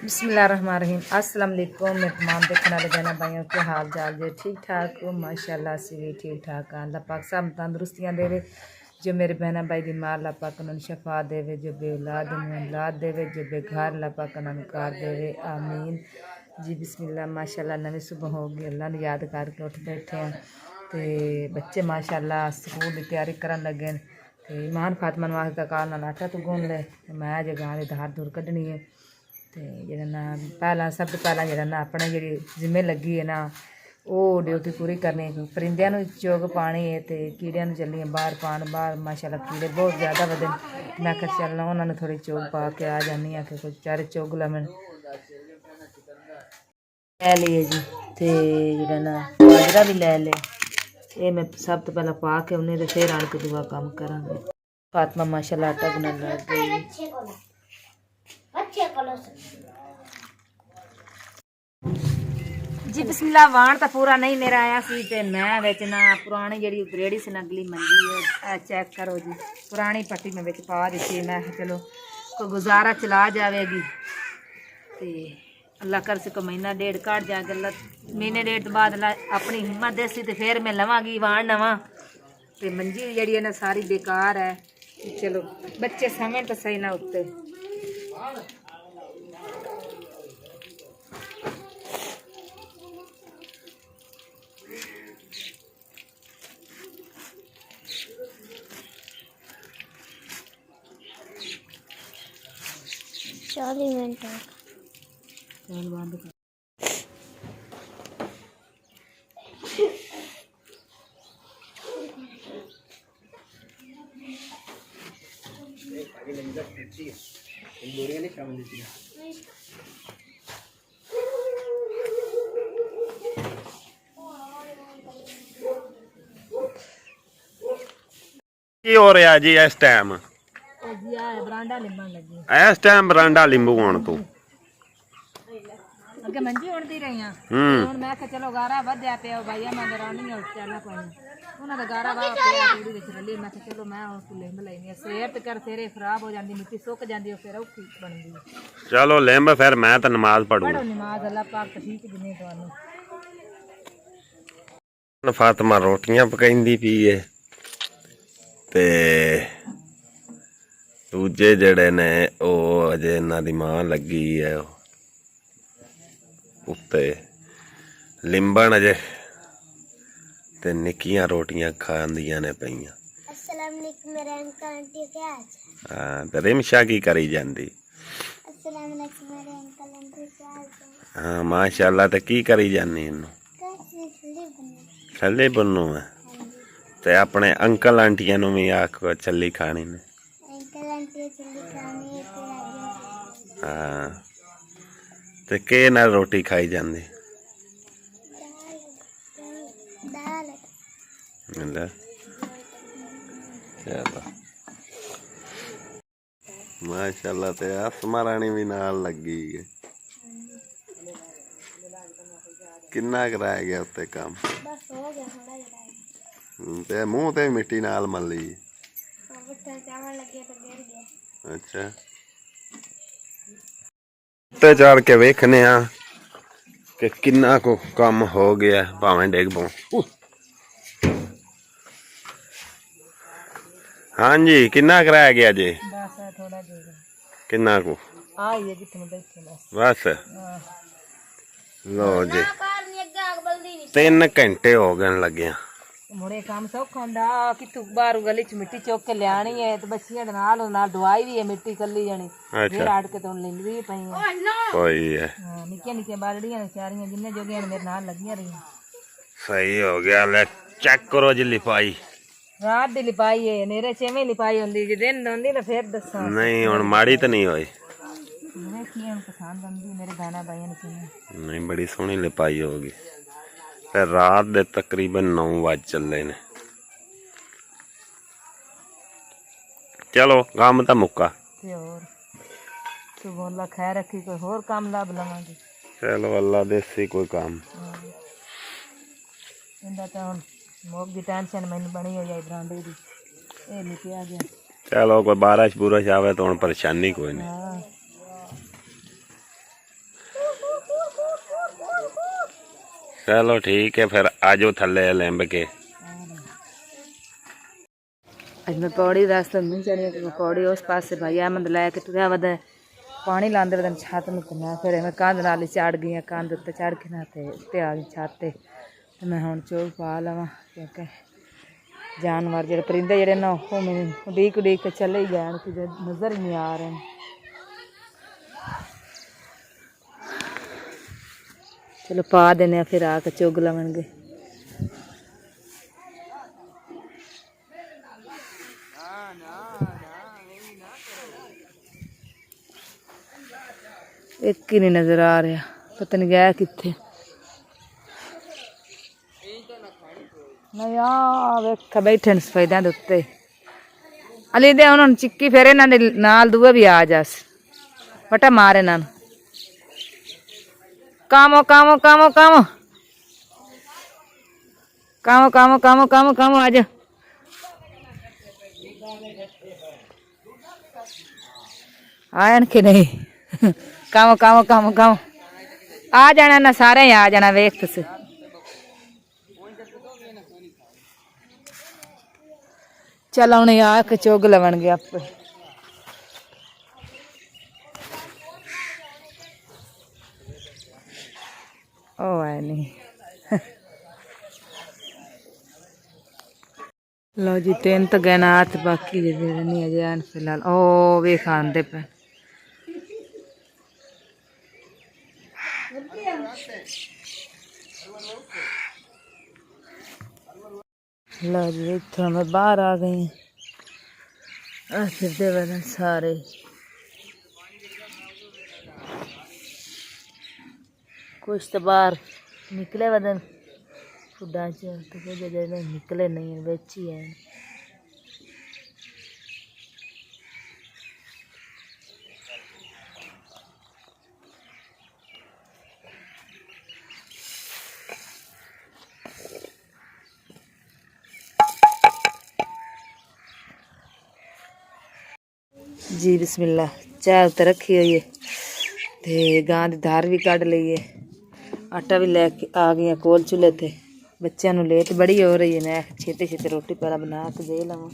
बिस्मिल्लाहिर्रहमानिर्रहीम। अस्सलाम वालेकुम। मैं तमाम देखने वाले बहना भाइयों के हाल चाल जो ठीक ठाक हो, माशाल्लाह से भी ठीक ठाक हैं। अल्लाह पाक सब तंदुरुस्तियाँ देवे। जो मेरे बहना भाई बीमार अल्लाह पाक उन्होंने शफा देवे, जो बे औलाद उन्हें औलाद देवे, जो बेघर अल्लाह पाक उन्होंने कार देवे, आमीन जी। बिस्मिल्लाह। माशाल्लाह नवी सुबह होगी, अल्लाह ने याद करके उठ बैठे हैं। तो बच्चे माशाल्लाह स्कूल की तैयारी करन लगे। तो ईमान फातिमा वास्ते काल नाल आटा तो गुन ले, मैं जो गां की धार धूर कड्ढनी है। तो जो ना पहला सब तो पहला जो ना अपने जी जिम्मे लगी है ना वो ड्यूटी पूरी करनी। परिंदियां चोग पानी है तो कीड़िया चलिए बाहर पान बाहर माशाल्लाह कीड़े बहुत ज़्यादा वधे। मैं क्या चलना उन्होंने थोड़ी चोग पा के आ जानी है कि कुछ चारे चोग लमन लै लिए जी। तो जो ना बाजरा भी लै ले, ये मैं सब तो पहला पा के उन्हें तो फिर आन के दुआ काम करा। फातिमा माशाल्लाह आटा गुनन लग गई जी। बिस्मिल्लाह। वाण तो पूरा नहीं मेरा आया सी ते मैं विच ना पुरानी जी उतरेड़ी से नगली मंजी है चेक करो जी, पुरानी पट्टी में विच पा दी। मैं चलो कोई गुजारा चला जाएगी तो अल्लाह कर से को महीना डेढ़ काट जाएगा। अल्लाह महीने डेढ़ तो बाद अल्लाह अपनी हिम्मत देसी तो फिर मैं लवांगी वाण नवा। तो मंजी जी है ना सारी बेकार है। चलो बच्चे समय तो सही ना उत्ते बंद कर। की हो रहा जी इस टाइम? बरांडा लिंबन लगी इस टाइम बरांडा लिंबू होने तो अगे मंजी उड़ती रही हूँ। मैं चलो गारा वध्या पे भाई मैं रानी चल पाई उन्होंने गारा वाह पे तूड़ी विच रली। मैं चलो मैं उसको लिंब लैनी सेहत कर तेरे खराब हो जाती, मिट्टी सुक जाती फिर औखी बनती। चलो लिंब फिर मैं तो नमाज पढ़ूँ। नमाज अल्लाह पाक ठीक जिन्हें तुहानू। फातिमा रोटियां पकाइंदी पी है ते दूजे जड़े ने ओ अजे इन्हां दी मां लगी है उत्ते लिंबन अजे ते निक्कियां रोटियां खांदियां ने पईयां। अस्सलाम वालेकुम मेरे अंकल आंटी क्या हाल? हाँ ते रिमशा की करी जांदी? अस्सलाम वालेकुम मेरे अंकल आंटी क्या हाल? हाँ माशाल्लाह। ते की करी जानी इन्नू? छल्ले बुनू है ते अपने अंकल आंटियां नू भी आख छल्ली खानी ने। अंकल आंटी छल्ली खानी है ते आगे। हाँ ते के नाल रोटी खाई जांदी? दाल। चलो माशाल्लाह। ते आसमा रानी भी नाल लगी है। किन्ना कराया गया उत्ते काम? बस हो गया थोड़ा ही। ते मुंह ते मिट्टी नाल मली। चावल लगे तो गिर गया। अच्छा ते चढ़ के वेखने आ कि किन्ना को काम हो गया भावें डिग पाऊं। हाँ जी किन्ना कराया गया जी? बस थोड़ा देगा किन्ना को आई है बैठे बस। लो जी 3 घंटे हो गए लगे। मुड़े काम सौखा होंदा कितों बाहर गली च मिट्टी चुक के लियानी है ते बच्चियां दे नाल दवाई भी है मिट्टी कल्ली जानी फिर आड़ के तो लिंद भी पई है कोई है। हां निक्कियां निक्कियां बालड़ियां चारियां जिन्ने जोगियां मेरे नाल लगियां रही। सही हो गया। ले चेक करो जी लिपाई रात दी लिपाई है नेरे छेवें लिपाई होंदी जे दिन होंदी ना फिर दसा नहीं हुण माड़ी तो नहीं होई। मेरे की पसंद आंदी मेरे गाना भाई ने सुने नहीं बड़ी सोहनी लिपाई होगी। फिर रात दे तकरीबन 9 बज चले ने। चलो काम तो मुक्का ते और सुबह अल्लाह खैर रखी कोई होर काम लाभ लवांगे। चलो अल्लाह देसी कोई काम इंदा तो हुण मोक दी टेंशन मैनू बनी हो जाए बरांडे दी ए लिखे आ गया। चलो कोई बारिश बुरश आवे तो हुण परेशानी कोई नहीं। हाँ चलो ठीक है फिर आजो थले लैंब के। अज मैं पौड़ी रास्ते नहीं चढ़ी पौड़ी उस पास भाई अहमद लैके तुरया वध पानी लाते वदन छत में मैं फिर मैं कंध नाल चढ़ गई कंध उत्ते चढ़ के ना उत्ते आ गई छत ते मैं हुण चोग पा लवां क्योंकि जानवर जो परिंदे जोड़े ना वो मैंने उड़ीक उड़ीक के चले ही जान कि नज़र ही नहीं आ रहे हैं। चलो पा देने फिर आके चुग लवणगे। एक ही नहीं नजर आ रहा पता नहीं गया किथे नहीं आ वेख बैठे सफेदा उत्ते अली दे उन्होंने चिक्की फिर इन्होंने नाल दूए भी आ जास बटा मार इन्होंने कामो कामो कामो कामो कामो कामो कामो कामो कामो आज आयन के नहीं कामो कामो कामो कामो आ जाना ना सारे ही आ जाना वेख तुस चल उन्हें आके चुग लवणगे आपे ओ है नहीं लो जी तीन तो गए ना हाथ बाकी नहीं अजय फिलहाल ओ वे खाते पे लो जी इतना मैं बाहर आ गई फिरते वजन सारे कुछ तो बाहर निकले वदन खुदा च तो कुछ निकले नहीं बेच ही है। जी बिस्मिल्लाह चाय उत्ते रखी हुई है ते गां की धार भी कढ़ ली है आटा भी लैके आ गई कोल चूल्हे थे बच्चों को लेट बड़ी हो रही है मैं छेती छेती रोटी पहला बना के दे लवां।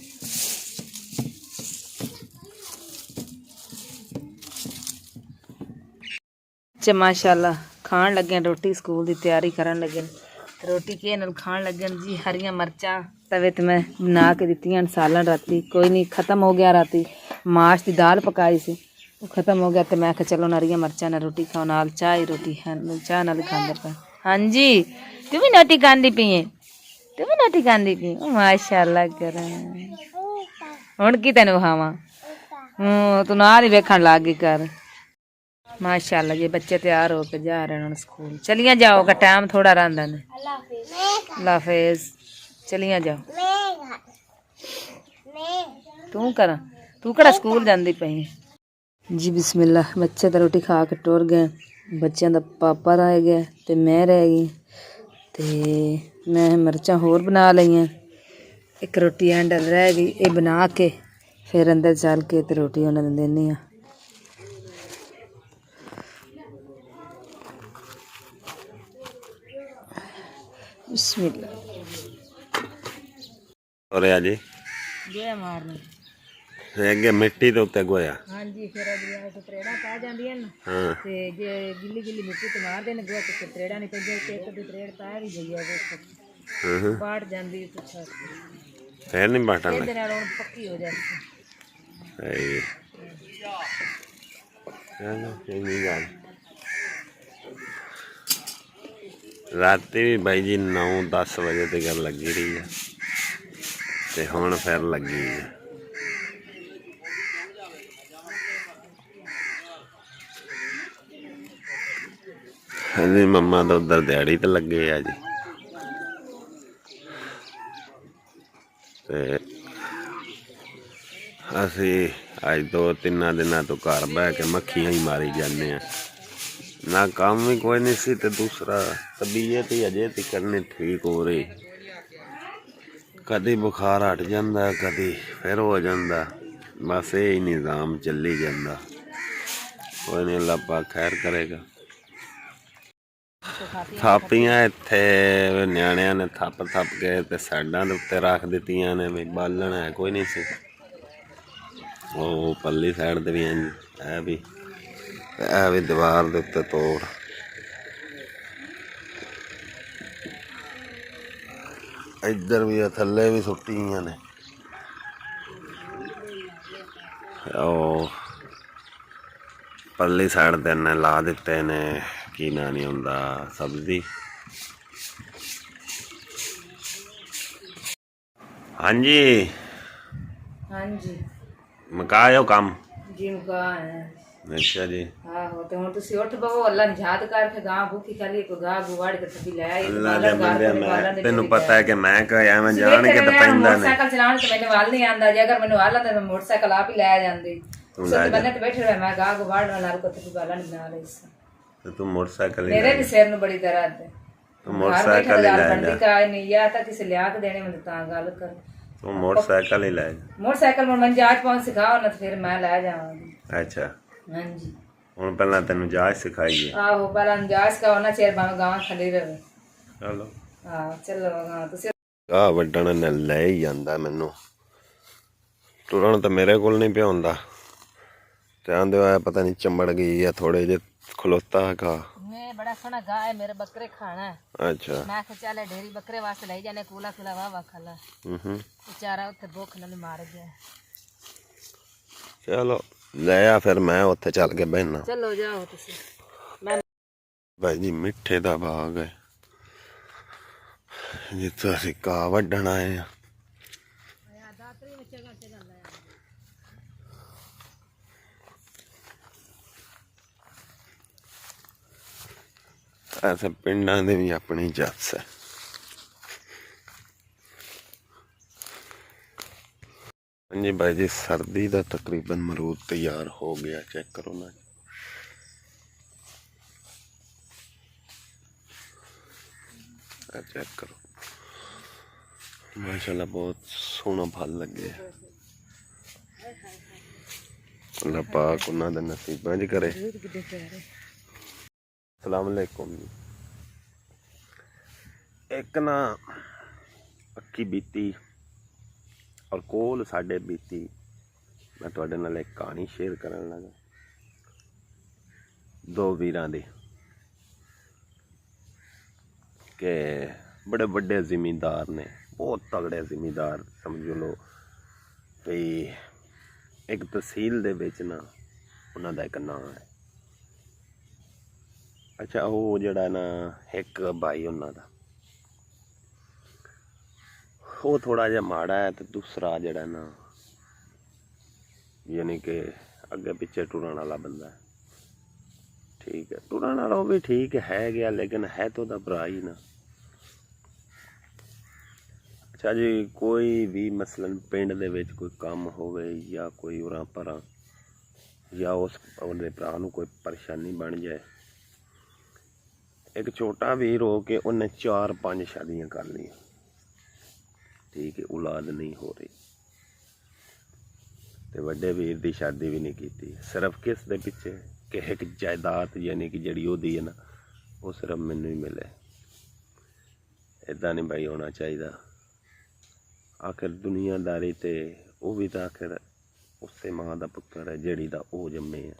बच्चे माशाल्लाह खान लगे रोटी स्कूल की तैयारी करन लगे रोटी के नाल खान लगे जी हरियां मरचां तवे ते मैं बना के दित्तियां सालन राती कोई नहीं खत्म हो गया राती माश की दाल पकाई सी वो खत्म हो गया तो मैं चलो हरियां मरचां नाल रोटी खाओ नाल चाय रोटी चाह नाल खांदे पे। हाँ जी तू भी रोटी खांदी पई है तू भी रोटी खांदी पई माशाल्लाह कर हुण की तेन खावां तू नाल ही वेखण लग गई कर माशाल्लाह जी बच्चे तैयार होकर जा रहे हैं स्कूल चलिए जाओ का टाइम थोड़ा रहा ने अल्लाह हाफिज़ चलिए जाओ तू कर तू कड़ा स्कूल जाती पई जी बिस्मिल्लाह बच्चे तो रोटी खा के टुर गए बच्चों का पापा रह गया तो मैं रह गई तो मैं मिर्चां होर बना लईयां एक रोटी हैंडल रह गई ये बना के फिर अंदर चल के तो रोटी उन्हें देनी आ। बिस्मिल्लाह और जी गोया मारने अगे मिट्टी के उत्ते गोया हाँ जी फिर त्रेड़ा पै जांदियां ना हाँ ते जे गिल्ली गिल्ली मिट्टी ते मार देने गोया ते त्रेड़ा नहीं पैंदा ते एक दो त्रेड़ पै भी गई है वो बाढ़ जांदी है कुछ फिर नहीं बाटन ਇਹਦੇ ਨਾਲ ਹੁਣ पक्की हो जाती है चलो चंगी गल राती भी भाई जी 9-10 बजे तक लगी रही है ते हुण फिर लगी है। अजी मम्मा तो उधर दिहाड़ी ते लगे है जी ते असी अज 2-3 दिनों तो घर बह के मक्खियां ही मारी जाने ना काम भी कोई नहीं सी ते दूसरा तबीयत ही अजे तक नहीं ठीक हो रही कदी बुखार हट जाता कदी फिर हो जाता बस यही निज़ाम चली जाता कोई नहीं अल्लाह पाक खैर करेगा। ਥਾਪੀਆਂ ਇੱਥੇ ਨਿਆਣਿਆਂ ਨੇ ਥੱਪ ਕੇ ਤੇ ਸਾਈਡਾਂ ਦੇ ਉੱਤੇ ਰੱਖ ਦਿੱਤੀਆਂ ਨੇ ਵੀ ਬਾਲਣ ਹੈ ਕੋਈ ਨਹੀਂ ਸੀ। ਉਹ ਪੱਲੀ ਸਾਈਡ ਤੇ ਵੀ ਇਹ ਵੀ ਦੀਵਾਰ ਦੇ ਉੱਤੇ ਤੋੜ। ਇੱਧਰ ਵੀ ਆ, ਥੱਲੇ ਵੀ ਸੁੱਟੀਆਂ ਨੇ। ਉਹ ਪਰਲੀ ਸਾਈਡ ਤੇ ਨੇ ਲਾ ਦਿੱਤੇ ਨੇ, ਕੀ ਨਾਂ ਨਹੀਂ ਹੁੰਦਾ, ਸਬਜ਼ੀ। ਹਾਂਜੀ ਹਾਂਜੀ ਮੁਕਾਇਓ ਕੰਮ ਜੀ ਮੁਕਾ ਹੈ। ਅੱਛਾ ਜੀ। ਆਹੋ ਤੇ ਹੁਣ ਤੁਸੀਂ ਉੱਠ ਬਵੋ, ਅੱਲਾ ਨੂੰ ਯਾਦ ਕਰਕੇ ਗਾਂ ਭੁੱਖੀ ਖਾਲੀ ਕੋ ਗਾਂ ਗੁਵਾੜ ਕੇ ਥੱਬੀ ਲੈ ਆਈ। ਅੱਲਾ ਦੇ ਬੰਦੇ, ਮੈਂ ਤੈਨੂੰ ਪਤਾ ਹੈ ਕਿ ਮੈਂ ਕਹਿਆ ਮੈਂ ਜਾਣ ਕੇ ਤਾਂ ਪੈਂਦਾ ਨੇ। ਮੋਟਰਸਾਈਕਲ ਚਲਾਉਣ ਤੇ ਮੈਨੂੰ ਵਾਲ ਨਹੀਂ ਆਂਦਾ, ਜੇ ਅਗਰ ਮੈਨੂੰ ਵਾਲ ਆਂਦਾ ਮੈਂ ਮੋਟਰਸਾਈਕਲ ਆਪ ਹੀ ਲੈ ਜਾਂਦੀ। ਸੁੱਤ ਬੰਨੇ ਤੇ ਬੈਠੇ ਹੋਏ ਮੈਂ ਗਾਂ ਗੁਵਾੜ ਨਾਲ ਕੋ ਥੱਬੀ ਵਾਲਾਂ ਨੂੰ ਬਣਾ ਲਈ ਸੀ। ਤੇ ਤੂੰ ਮੋਟਰਸਾਈਕਲ ਮੇਰੇ ਵੀ ਸਿਰ ਨੂੰ ਬੜੀ ਦਰਦ ਹੈ। ਤੂੰ ਮੋਟਰਸਾਈਕਲ ਹੀ ਲੈ ਜਾ। ਕਾਇ ਨਹੀਂ ਜਾਂ ਤਾਂ ਕਿਸੇ ਲਿਆ ਕੇ ਦੇਣੇ ਮੈਨੂੰ ਤਾਂ ਗੱਲ ਕਰ। ਤੂੰ ਮੋਟਰਸਾਈਕਲ ਹੀ ਲੈ ਜਾ। ਮੋਟਰਸਾਈਕਲ ਮੈਂ ਜਾਚ ਪਾਉਣ ਸਿਖਾਓ ਨਾ ਫਿਰ ਮੈਂ ਲੈ ਜਾਵਾਂਗੀ। ਅੱਛਾ ਹਾਂਜੀ ਹੁਣ ਪਹਿਲਾਂ ਤੈਨੂੰ ਜਾਚ ਸਿਖਾਈਏ। ਆਹੋ ਪਹਿਲਾਂ ਜਾਚ ਸਿਖਾਓ ਨਾ, ਚਿਰ ਭਾਵੇਂ ਗਾਂ ਖੜੀ ਰਹੇ। ਚਲੋ ਹਾਂ ਚਲੋ ਗਾਂ ਤੁਸੀਂ ਆ ਵੱਡਣ ਨੇ ਲੈ ਹੀ ਜਾਂਦਾ ਮੈਨੂੰ। ਤੁਰਨ ਤਾਂ ਮੇਰੇ ਕੋਲ ਨਹੀਂ ਪਿਆ ਹੁੰਦਾ। ਤੇ ਆਂਦੇ ਹੋਇਆ ਪਤਾ ਨਹੀਂ ਚੰਬੜ ਗਈ ਆ ਥੋੜੇ ਜਿਹੇ ਖਲੋਤਾ ਹੈਗਾ। मैं बड़ा सोना गाय है, मेरे बकरे खाना है। अच्छा मैं चल ढेरी बकरे वास्ते ले जाने कूला कूला वाह खाला बेचारा उत्थे भुख नाल मार गया। चलो ले आ फिर मैं उत्थे चल के बहना। चलो जाओ तुसी। मैं भाई जी मिठे दा बाग है जिथे असीं घाह वड्ढण आए हैं। ऐसे पिंडां दे भी अपनी जस है। जी भाई जी सर्दी का तकरीबन मरूद तैयार हो गया, चेक करो ना। चेक करो माशाल्लाह बहुत सोहना फल लगे। अल्लाह पाक उन्हां दे नसीबां च करे। अस्सलाम वालेकुम जी। एक ना पक्की बीती और कोल साडे बीती मैं तुहाडे नाल एक कहानी शेयर करन लगा। दो वीरां दी के बड़े बड़े जिमींदार ने, बहुत तगड़े जिमींदार समझ लो भी। एक तहसील दे विच ना उन्हां दा एक नाम है। अच्छा वो जड़ा ना एक भाई उन्हां दा वो थोड़ा जिहा माड़ा है, तो दूसरा जड़ा ना यानी कि अगे पिछे टुरन वाला बंदा है। ठीक है टुरन वाला भी ठीक है गया, लेकिन है तो दा भरा ही ना। अच्छा जी कोई भी मसलन पिंड दे विच कोई काम होवे या कोई उरां परां या उस उहदे भरा नूं कोई परेशानी बन जाए, एक छोटा वीर हो के उन्हें 4-5 शादियां कर ली। ठीक है औलाद नहीं हो रही, तो वड्डे वीर की शादी भी नहीं की। सिर्फ किस दे पिछे कि एक जायदाद यानी कि जड़ी ओदी है ना वो सिर्फ मैनू ही मिले। इदा नहीं भाई होना चाहिए। आखिर दुनियादारी ते वो भी तो आखिर उससे माँ का पुत्र है जड़ी दा वो जम्मे है।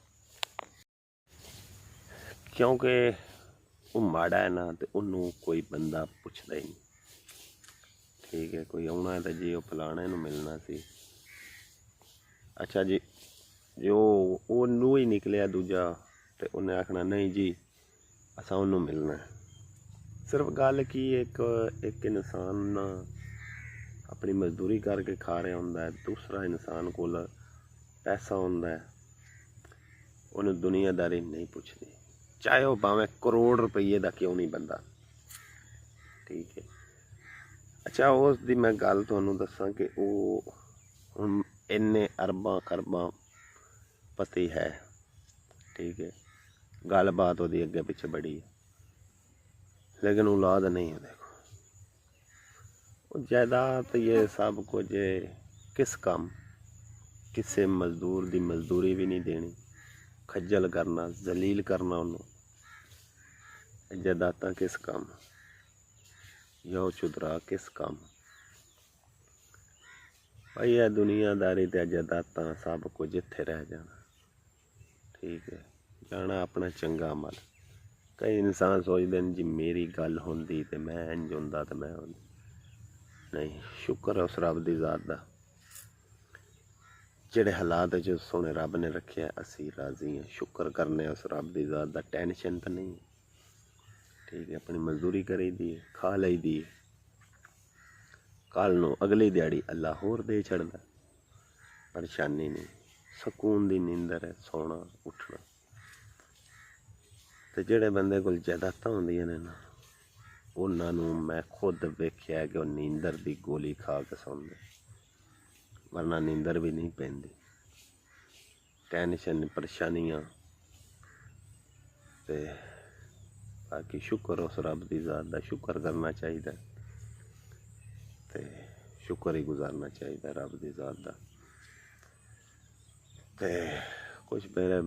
क्योंकि वो माड़ा है ना तो उन्होंने कोई बंदा पुछदा ही नहीं। ठीक है कोई आना है तो जी वो फलाने नूं मिलना सी। अच्छा जी जो ओनू ही निकलिया दूजा तो उन्हें आखना नहीं जी असा उन्होंने मिलना है। सिर्फ गल की एक इंसान ना अपनी मजदूरी करके खा रहा होंदा है, दूसरा इंसान कोल पैसा होंदा है, उन्हें दुनियादारी नहीं पुछदी, चाहे वह भावें करोड़ रुपये का क्यों नहीं बंदा। ठीक है अच्छा उस दी मैं गल तुहानूं दसां कि वो हुण इन्ने अरबां खरबां पति है। ठीक है गल बात वो अगे पिछे बड़ी है, लेकिन औलाद नहीं है। देखो जायदाद ये सब कुछ किस काम, किसी मजदूर की मजदूरी भी नहीं देनी, खज्जल करना जलील करना उन्होंने। जायदादां किस काम, यो चुदरा किस काम। भाई यह दुनियादारी ते जायदादां सब कुछ इत्थे रह जाना, ठीक है, जाना अपना चंगा अमल। कई इंसान सोचते हैं जी मेरी गल होंदी ते मैं इंज होंदा ते मैं नहीं। शुक्र है उस रब दी ज़ात दा, जेड़े हालात जो सोने रब ने रखे असी राजी हैं। शुक्र करने उस रब दी ज़ात दा, टेंशन तो नहीं, ठीक है। अपनी मजदूरी करी दी, खा ली दी, कल नूं अगली दिहाड़ी अल्लाह होर दे छड़दा, परेशानी नहीं, सुकून दी नींदर है, सोना उठना। ते जेड़े बंदे कोल जायदादां होंदियां ने ना, उन्हां नूं मैं खुद वेख्या कि वह नींदर दी गोली खा के सौंदे, वरना नींदर भी नहीं पैंदी। टेंशन परेशानियां ते बाकी शुक्र उस रब दी ज़ात दा, शुक्र करना चाहिए ते शुक्र ही गुजारना चाहिए रब दी ज़ात दा। ते कुछ मेरे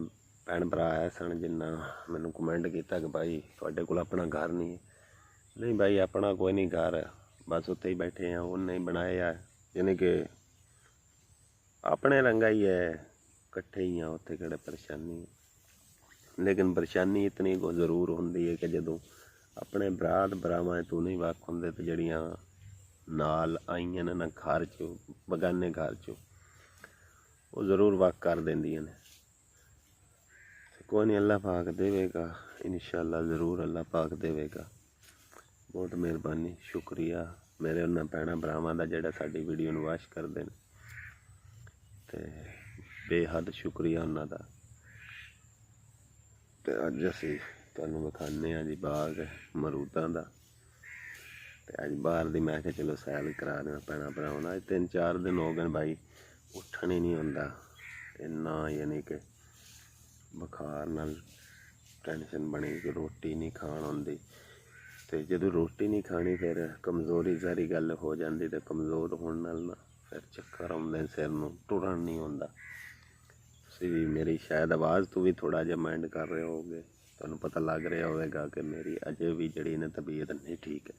भैन भरा आए सन जिन्ना मैनू कमेंट किया कि भाई तुहाडे कोल अपना घर नहीं है। नहीं भाई अपना कोई नहीं घर, बस उत्थे ही बैठे हैं, उन्हें ही बनाया, यानी कि अपने रंगा ही है, कट्ठे ही हैं, उत्थे केड़े परेशानी। लेकिन परेशानी इतनी को जरूर होंदी है कि जदों अपने बरात भरावां तू नहीं वक् होंदे ते जड़ियां नाल आईयां ने ना घर चो, बगाने घर चो, वो जरूर वक् कर देंदियां ने। कोई नहीं, अल्लाह पाक देवेगा इंशाअल्लाह, ज़रूर अल्लाह पाक देवेगा। बहुत मेहरबानी, शुक्रिया मेरे उन्होंने भैन भरावां दा जेड़ा साडी वीडियो नूं वाच करदे ने, ते बेहद शुक्रिया उन्हां दा। ते अज असीं तुहानूं विखाने जी बाग मरूदां दा, ते अज बाहर दी मैं चलो सैर करा देना भैन भरावां नाल। 3-4 दिन हो गए भाई, उठन ही नहीं होंदा इन्ना, यानी कि बुखार नाल टेंशन बनी कि रोटी नहीं खाण होंदी। तो जदों रोटी नहीं खानी फिर कमज़ोरी सारी गल हो जाती, तो कमज़ोर होने नाल ना फिर चक्कर आउंदे सिर नूं, टुरन नहीं होंदा। तुसीं भी मेरी शायद आवाज़ तो भी थोड़ा जिहा माइंड कर रहे होगे, तुहानूं पता लग रहा होगा कि मेरी अजे भी जिहड़ी ने तबीयत नहीं ठीक है।